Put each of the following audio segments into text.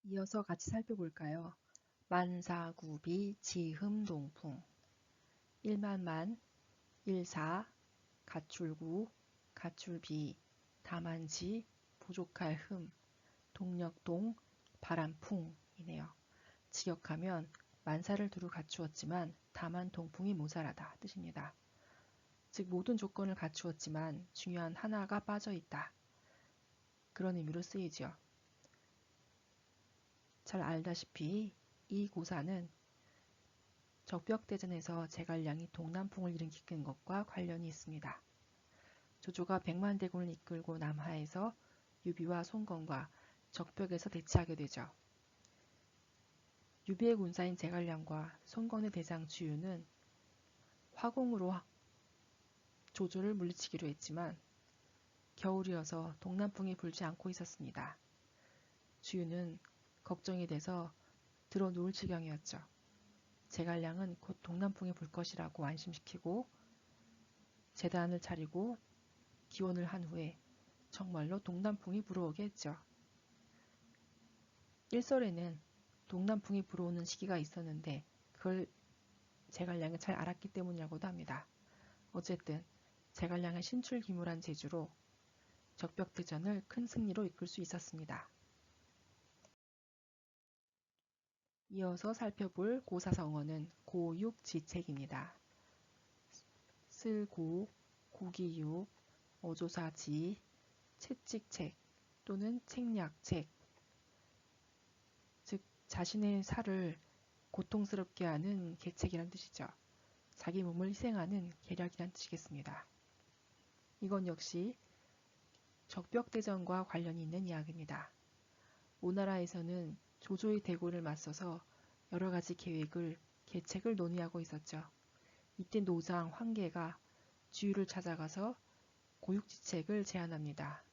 이어서 같이 살펴볼까요? 만사구비 지흠동풍 일만만 일사 가출구 가출비 다만지 부족할 흠 동력동 바람풍이네요. 직역하면 만사를 두루 갖추었지만 다만 동풍이 모자라다 뜻입니다. 즉 모든 조건을 갖추었지만 중요한 하나가 빠져있다. 그런 의미로 쓰이죠. 잘 알다시피 이 고사는 적벽대전에서 제갈량이 동남풍을 일으킨 것과 관련이 있습니다. 조조가 백만대군을 이끌고 남하에서 유비와 송건과 적벽에서 대치하게 되죠. 유비의 군사인 제갈량과 송건의 대장 주유는 화공으로 조조를 물리치기로 했지만 겨울이어서 동남풍이 불지 않고 있었습니다. 주유는 걱정이 돼서 들어 누울 지경이었죠. 제갈량은 곧 동남풍이 불 것이라고 안심시키고 제단을 차리고 기원을 한 후에 정말로 동남풍이 불어오게 했죠. 일설에는 동남풍이 불어오는 시기가 있었는데 그걸 제갈량이 잘 알았기 때문이라고도 합니다. 어쨌든 제갈량의 신출기물한 재주로 적벽대전을 큰 승리로 이끌 수 있었습니다. 이어서 살펴볼 고사성어는 고육지책입니다. 쓸고, 고기육, 어조사지, 채찍책 또는 책략책, 즉 자신의 살을 고통스럽게 하는 계책이란 뜻이죠. 자기 몸을 희생하는 계략이란 뜻이겠습니다. 이건 역시 적벽대전과 관련이 있는 이야기입니다. 오나라에서는 조조의 대군을 맞서서 여러 가지 계책을 논의하고 있었죠. 이때 노장 황계가 주유를 찾아가서 고육지책을 제안합니다.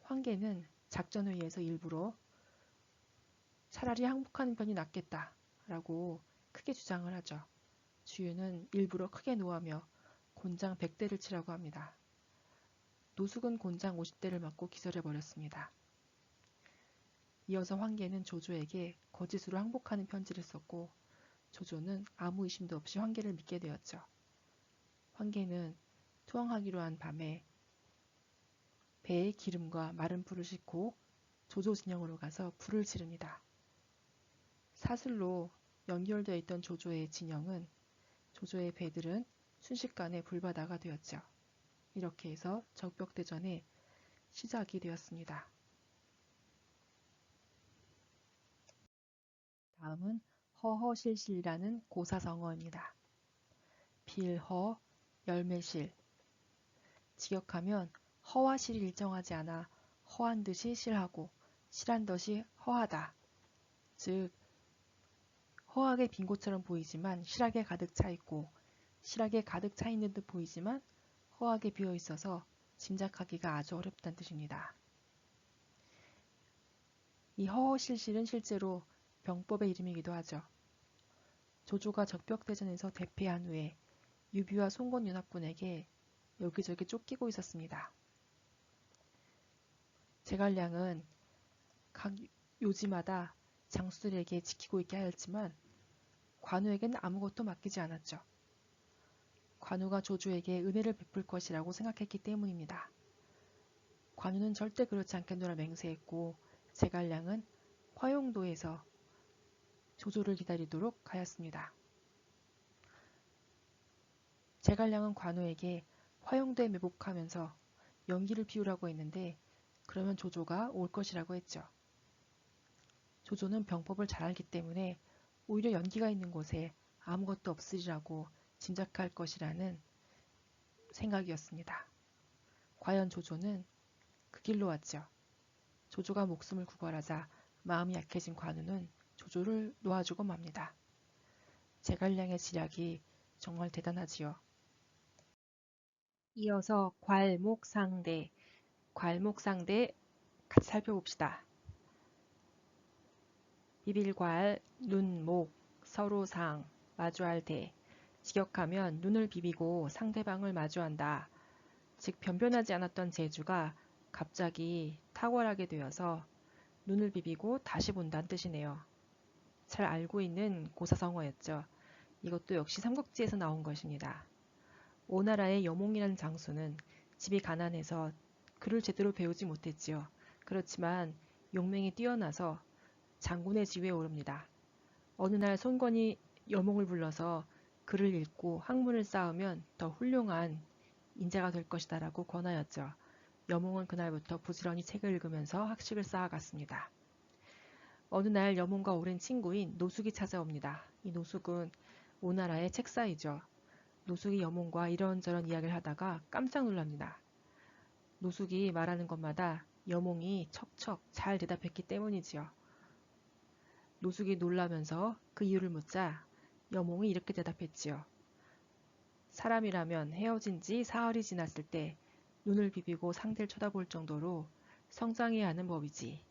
황계는 작전회의에서 일부러 차라리 항복하는 편이 낫겠다라고 크게 주장을 하죠. 주유는 일부러 크게 노하며 곤장 100대를 치라고 합니다. 노숙은 곤장 50대를 맞고 기절해버렸습니다. 이어서 황계는 조조에게 거짓으로 항복하는 편지를 썼고 조조는 아무 의심도 없이 황계를 믿게 되었죠. 황계는 투항하기로 한 밤에 배에 기름과 마른 풀을 싣고 조조 진영으로 가서 불을 지릅니다. 사슬로 연결되어 있던 조조의 진영은 조조의 배들은 순식간에 불바다가 되었죠. 이렇게 해서 적벽대전의 시작이 되었습니다. 다음은 허허실실이라는 고사성어입니다. 빌허, 열매실. 직역하면 허와 실이 일정하지 않아 허한 듯이 실하고 실한 듯이 허하다. 즉 허하게 빈 곳처럼 보이지만 실하게 가득 차 있고 실하게 가득 차 있는 듯 보이지만 허하게 비어 있어서 짐작하기가 아주 어렵다는 뜻입니다. 이 허허실실은 실제로 병법의 이름이기도 하죠. 조조가 적벽대전에서 대패한 후에 유비와 송건 연합군에게 여기저기 쫓기고 있었습니다. 제갈량은 각 요지마다 장수들에게 지키고 있게 하였지만 관우에게는 아무것도 맡기지 않았죠. 관우가 조조에게 은혜를 베풀 것이라고 생각했기 때문입니다. 관우는 절대 그렇지 않겠노라 맹세했고 제갈량은 화용도에서 조조를 기다리도록 하였습니다. 제갈량은 관우에게 화용도에 매복하면서 연기를 피우라고 했는데 그러면 조조가 올 것이라고 했죠. 조조는 병법을 잘 알기 때문에 오히려 연기가 있는 곳에 아무것도 없으리라고 짐작할 것이라는 생각이었습니다. 과연 조조는 그 길로 왔죠. 조조가 목숨을 구걸하자 마음이 약해진 관우는 조조를 놓아주고 맙니다. 제갈량의 지략이 정말 대단하지요. 이어서 괄목상대 같이 살펴봅시다. 비빌괄, 눈, 목, 서로상, 마주할 대. 직역하면 눈을 비비고 상대방을 마주한다. 즉 변변하지 않았던 재주가 갑자기 탁월하게 되어서 눈을 비비고 다시 본다는 뜻이네요. 잘 알고 있는 고사성어였죠. 이것도 역시 삼국지에서 나온 것입니다. 오나라의 여몽이라는 장수는 집이 가난해서 글을 제대로 배우지 못했지요. 그렇지만 용맹이 뛰어나서 장군의 지위에 오릅니다. 어느 날 손권이 여몽을 불러서 글을 읽고 학문을 쌓으면 더 훌륭한 인재가 될 것이다 라고 권하였죠. 여몽은 그날부터 부지런히 책을 읽으면서 학식을 쌓아갔습니다. 어느 날 여몽과 오랜 친구인 노숙이 찾아옵니다. 이 노숙은 오나라의 책사이죠. 노숙이 여몽과 이런저런 이야기를 하다가 깜짝 놀랍니다. 노숙이 말하는 것마다 여몽이 척척 잘 대답했기 때문이지요. 노숙이 놀라면서 그 이유를 묻자 여몽이 이렇게 대답했지요. 사람이라면 헤어진 지 사흘이 지났을 때 눈을 비비고 상대를 쳐다볼 정도로 성장해야 하는 법이지.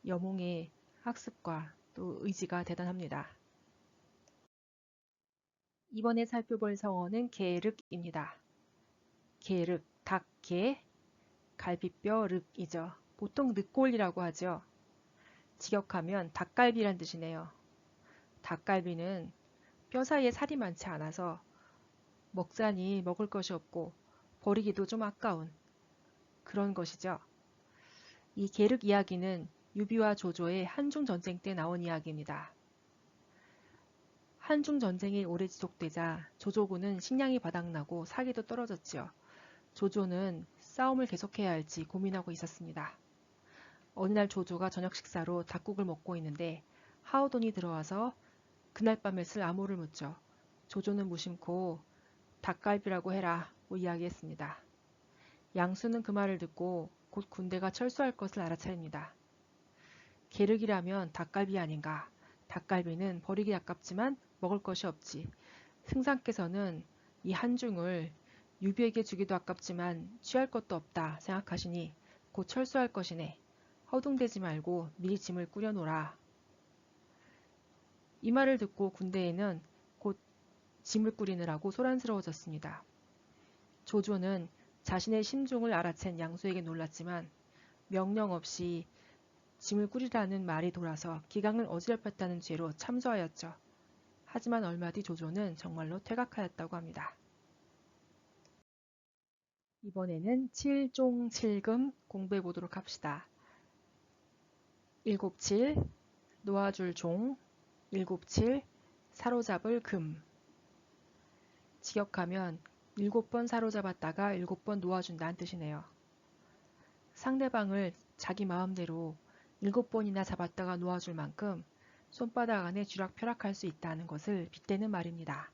여몽의 학습과 또 의지가 대단합니다. 이번에 살펴볼 성어는 게륵입니다. 게륵, 닭게, 갈비뼈 륵이죠. 보통 늑골이라고 하죠. 직역하면 닭갈비란 뜻이네요. 닭갈비는 뼈 사이에 살이 많지 않아서 먹자니 먹을 것이 없고 버리기도 좀 아까운 그런 것이죠. 이 게륵 이야기는 유비와 조조의 한중 전쟁 때 나온 이야기입니다. 한중 전쟁이 오래 지속되자 조조군은 식량이 바닥나고 사기도 떨어졌지요. 조조는 싸움을 계속해야 할지 고민하고 있었습니다. 어느 날 조조가 저녁 식사로 닭국을 먹고 있는데 하우돈이 들어와서 그날 밤에 쓸 암호를 묻죠. 조조는 무심코 닭갈비라고 해라고 이야기했습니다. 양수는 그 말을 듣고 곧 군대가 철수할 것을 알아차립니다. 게륵이라면 닭갈비 아닌가. 닭갈비는 버리기 아깝지만 먹을 것이 없지. 승상께서는 이 한중을 유비에게 주기도 아깝지만 취할 것도 없다 생각하시니 곧 철수할 것이네. 허둥대지 말고 미리 짐을 꾸려놓으라. 이 말을 듣고 군대에는 곧 짐을 꾸리느라고 소란스러워졌습니다. 조조는 자신의 심중을 알아챈 양수에게 놀랐지만 명령 없이 짐을 꾸리라는 말이 돌아서 기강을 어지럽혔다는 죄로 참소하였죠. 하지만 얼마 뒤 조조는 정말로 퇴각하였다고 합니다. 이번에는 7종 7금 공부해 보도록 합시다. 7칠 놓아줄 종, 7칠 사로잡을 금. 직역하면 7번 사로잡았다가 7번 놓아준다는 뜻이네요. 상대방을 자기 마음대로 7번이나 잡았다가 놓아줄 만큼 손바닥 안에 쥐락펴락할 수 있다는 것을 빗대는 말입니다.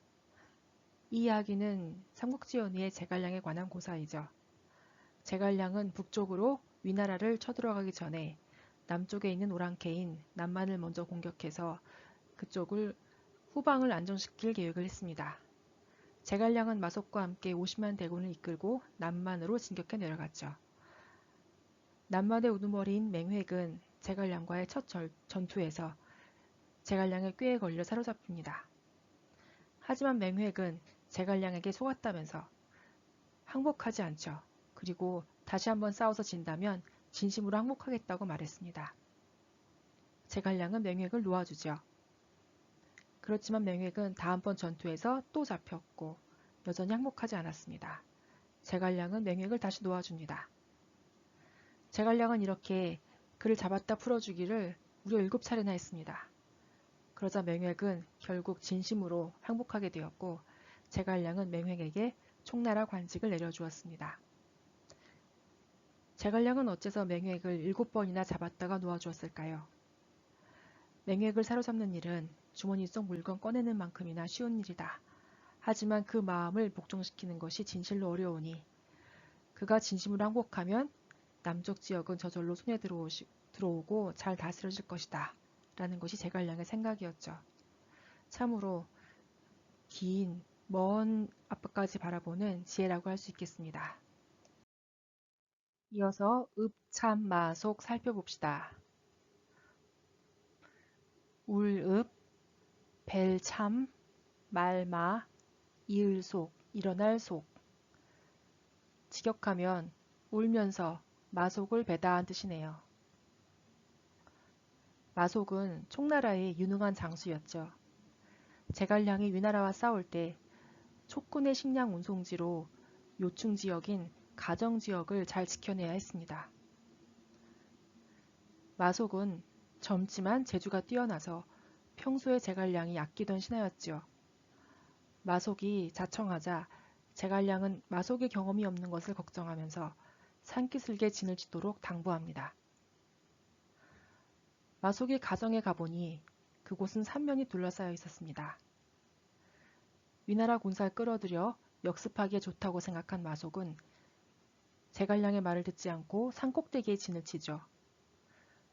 이 이야기는 삼국지연의의 제갈량에 관한 고사이죠. 제갈량은 북쪽으로 위나라를 쳐들어가기 전에 남쪽에 있는 오랑캐인 남만을 먼저 공격해서 그쪽을 후방을 안정시킬 계획을 했습니다. 제갈량은 마속과 함께 50만 대군을 이끌고 남만으로 진격해 내려갔죠. 남만의 우두머리인 맹획은 제갈량과의 첫 전투에서 제갈량의 꾀에 걸려 사로잡힙니다. 하지만 맹획은 제갈량에게 속았다면서 항복하지 않죠. 그리고 다시 한번 싸워서 진다면 진심으로 항복하겠다고 말했습니다. 제갈량은 맹획을 놓아주죠. 그렇지만 맹획은 다음번 전투에서 또 잡혔고 여전히 항복하지 않았습니다. 제갈량은 맹획을 다시 놓아줍니다. 제갈량은 이렇게 그를 잡았다 풀어주기를 무려 7차례나 했습니다. 그러자 맹획은 결국 진심으로 항복하게 되었고 제갈량은 맹획에게 총나라 관직을 내려주었습니다. 제갈량은 어째서 맹획을 7번이나 잡았다가 놓아주었을까요? 맹획을 사로잡는 일은 주머니 속 물건 꺼내는 만큼이나 쉬운 일이다. 하지만 그 마음을 복종시키는 것이 진실로 어려우니 그가 진심으로 항복하면 남쪽 지역은 저절로 손에 들어오고 잘 다스려질 것이다. 라는 것이 제갈량의 생각이었죠. 참으로 긴, 먼 앞까지 바라보는 지혜라고 할 수 있겠습니다. 이어서 읍, 참, 마, 속 살펴봅시다. 울읍, 벨참, 말마, 이을속, 일어날 속. 직역하면 울면서 마속을 배다한 뜻이네요. 마속은 총나라의 유능한 장수였죠. 제갈량이 위나라와 싸울 때 촉군의 식량 운송지로 요충 지역인 가정 지역을 잘 지켜내야 했습니다. 마속은 젊지만 재주가 뛰어나서 평소에 제갈량이 아끼던 신하였지요. 마속이 자청하자 제갈량은 마속의 경험이 없는 것을 걱정하면서 산기슭에 진을 치도록 당부합니다. 마속이 가정에 가보니 그곳은 삼면이 둘러싸여 있었습니다. 위나라 군사를 끌어들여 역습하기에 좋다고 생각한 마속은 제갈량의 말을 듣지 않고 산꼭대기에 진을 치죠.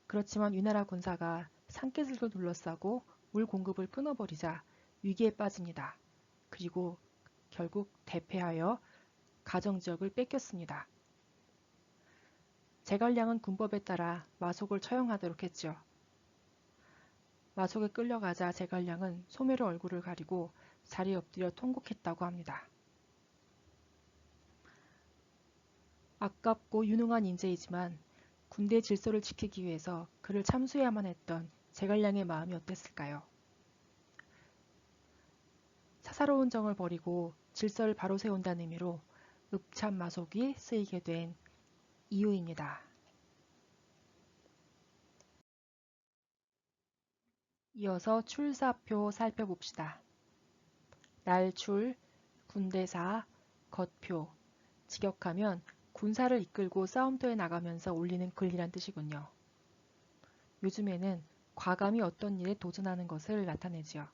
그렇지만 위나라 군사가 산기슭을 둘러싸고 물 공급을 끊어버리자 위기에 빠집니다. 그리고 결국 대패하여 가정지역을 뺏겼습니다. 제갈량은 군법에 따라 마속을 처형하도록 했죠. 마속에 끌려가자 제갈량은 소매로 얼굴을 가리고 자리에 엎드려 통곡했다고 합니다. 아깝고 유능한 인재이지만 군대 질서를 지키기 위해서 그를 참수해야만 했던 제갈량의 마음이 어땠을까요? 사사로운 정을 버리고 질서를 바로 세운다는 의미로 읍참마속이 쓰이게 된 이유입니다. 이어서 출사표 살펴봅시다. 날출, 군대사, 겉표, 직역하면 군사를 이끌고 싸움터에 나가면서 올리는 글이란 뜻이군요. 요즘에는 과감히 어떤 일에 도전하는 것을 나타내지요.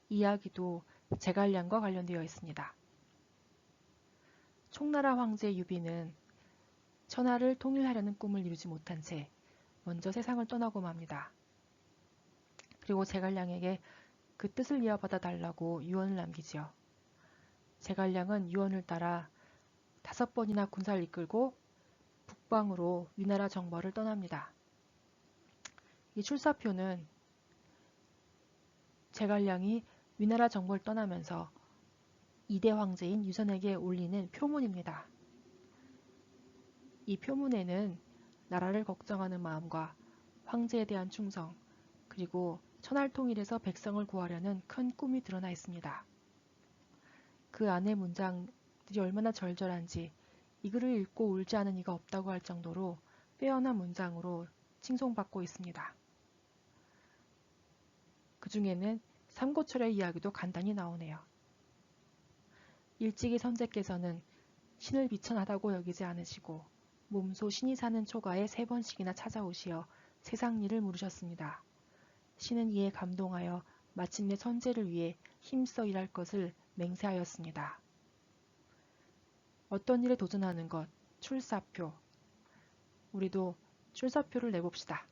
이야기도 제갈량과 관련되어 있습니다. 총나라 황제 유비는 천하를 통일하려는 꿈을 이루지 못한 채 먼저 세상을 떠나고 맙니다. 그리고 제갈량에게 그 뜻을 이어받아 달라고 유언을 남기지요. 제갈량은 유언을 따라 5번이나 군사를 이끌고 북방으로 위나라 정벌을 떠납니다. 이 출사표는 제갈량이 위나라 정벌을 떠나면서 2대 황제인 유선에게 올리는 표문입니다. 이 표문에는 나라를 걱정하는 마음과 황제에 대한 충성, 그리고 천할 통일에서 백성을 구하려는 큰 꿈이 드러나 있습니다. 그 안의 문장들이 얼마나 절절한지 이 글을 읽고 울지 않은 이가 없다고 할 정도로 빼어난 문장으로 칭송받고 있습니다. 그 중에는 삼고철의 이야기도 간단히 나오네요. 일찍이 선제께서는 신을 비천하다고 여기지 않으시고 몸소 신이 사는 초가에 3번씩이나 찾아오시어 세상 일을 물으셨습니다. 신은 이에 감동하여 마침내 선제를 위해 힘써 일할 것을 맹세하였습니다. 어떤 일에 도전하는 것, 출사표. 우리도 출사표를 내봅시다.